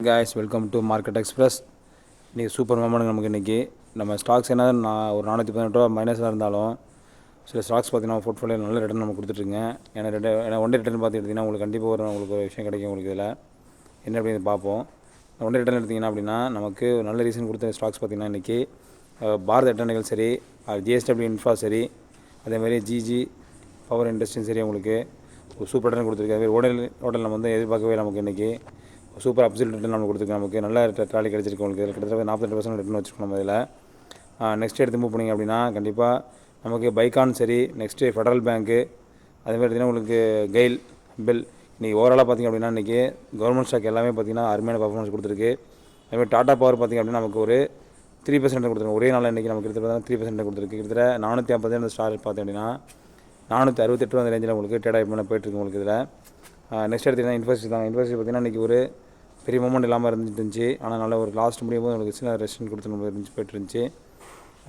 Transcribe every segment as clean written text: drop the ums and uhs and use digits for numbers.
guys, welcome to market express. இன்றைக்கி super moment நமக்கு இன்றைக்கி நம்ம ஸ்டாக்ஸ் என்ன ஒரு 418 ரூபா மைனஸாக இருந்தாலும் சில ஸ்டாக்ஸ் பார்த்திங்கன்னா போர்ட்ஃபோலியோ நல்ல ரிட்டர்ன் நம்ம கொடுத்துட்ருங்க. ஏன்னா ஒன் டே ரிட்டர்ன் பார்த்துக்கிட்டிங்கன்னா உங்களுக்கு கண்டிப்பாக உங்களுக்கு ஒரு விஷயம் கிடைக்கும். உங்களுக்கு இதில் என்ன அப்படின்னு பார்ப்போம். ஒன் டே ரிட்டர்ன் எடுத்திங்கன்னா அப்படின்னா நமக்கு ஒரு நல்ல ரீசன் கொடுத்த ஸ்டாக்ஸ் பார்த்திங்கன்னா இன்றைக்கி பாரத் எட்டர்னிகள் சரி, ஜிஎஸ்டபிள்யூ இன்ஃப்ரா சரி, அதேமாதிரி ஜிஜி பவர் இண்டஸ்ட்ரியும் சரி உங்களுக்கு ஒரு சூப்பர் ரிட்டர்ன் கொடுத்துருக்காரு. ஹோட்டல் நம்ம வந்து எதிர்பார்க்கவே நமக்கு இன்றைக்கி சூப்பர் அப்சல்யூட் ரிட்டர்ன் நம்ம கொடுத்துருக்கோம். நமக்கு நல்ல ட்ராலி கிடச்சிருக்கு. உங்களுக்கு கிட்டத்தட்ட 42% ரிட்டர்ன் வச்சுருக்கோம் நம்ம இதில். நெக்ஸ்ட் எடுத்து மூவ் பண்ணிங்க அப்படின்னா கண்டிப்பாக நமக்கு பைக்கான் சரி, நெக்ஸ்ட்டு ஃபெடரல் பேங்க்கு, அதேமாதிரி பார்த்திங்கன்னா உங்களுக்கு கெயில் பெல் இன்றைக்கி ஓவராலாக பார்த்திங்க அப்படின்னா இன்றைக்கி கவர்மெண்ட் ஸ்டாக் எல்லாமே பார்த்திங்கன்னா அருமையான பர்ஃபார்மன்ஸ் கொடுத்துருக்கு. அதேமாதிரி டாடா பவர் பார்த்திங்க அப்படின்னா நமக்கு ஒரு 3% கொடுத்துருக்கு. ஒரே நாளில் இன்றைக்கி நமக்கு கிட்டத்தட்ட 3% கொடுத்துருக்கு. கிட்டத்தட்ட 450 ஸ்டார் பார்த்திங்க அப்படின்னா 468 ரூபா அந்த ரேஞ்சில் உங்களுக்கு ட்ரேட் ஆகி போயிட்டுருக்கு உங்களுக்கு இதில். நெக்ஸ்ட் எடுத்திங்கன்னா இன்வெஸ்ட் தான். இன்வெஸ்ட் பார்த்திங்கன்னா இன்றைக்கி ஒரு பெரிய மூமெண்ட் இல்லாமல் இருந்துச்சு. ஆனால் நல்ல ஒரு லாஸ்ட் முடியும் போது உங்களுக்கு சின்ன ரெஸ்டன் கொடுத்து நம்ம போய்ட்டு இருந்துச்சு.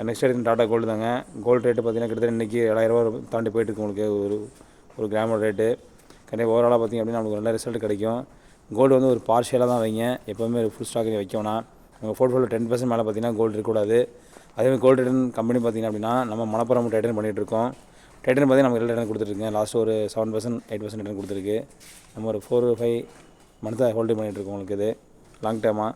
நெக்ஸ்ட் எடுத்து டாடா கோல்டு தாங்க. கோல்டு ரேட்டு பார்த்திங்கன்னா கிட்டத்தட்ட இன்றைக்கி 7000 தாண்டி போயிட்டுருக்கு உங்களுக்கு ஒரு கிராமோட ரேட்டு. கண்டிப்பாக ஓவராலாக பார்த்திங்க அப்படின்னா நமக்கு நல்ல ரிசல்ட் கிடைக்கும். கோல்டு வந்து ஒரு பார்ஷியலாக தான் வைங்க, எப்போவுமே ஃபுல் ஸ்டாக் வைக்கணும். உங்கள் போர்ட்ஃபோலியோ 10% மேலே பார்த்திங்கன்னா கோல்டு இருக்கக்கூடாது. அதேமாதிரி கோல்டு ரிட்டர்ன் கம்பெனி பார்த்திங்க அப்படின்னா நம்ம மணப்புறம் ரிட்டர்ன் பண்ணிகிட்ருக்கோம். ரிட்டர்ன் பார்த்திங்கன்னா நமக்கு ரிட்டர்ன் கொடுத்துருக்குங்க. லாஸ்ட் ஒரு 7%, 8% ரிட்டர்ன் கொடுத்துருக்கு. நம்ம ஒரு 4-5 மந்த்தாக ஹோல்டு பண்ணிகிட்ருக்கோம் உங்களுக்கு இது லாங் டேர்மாக.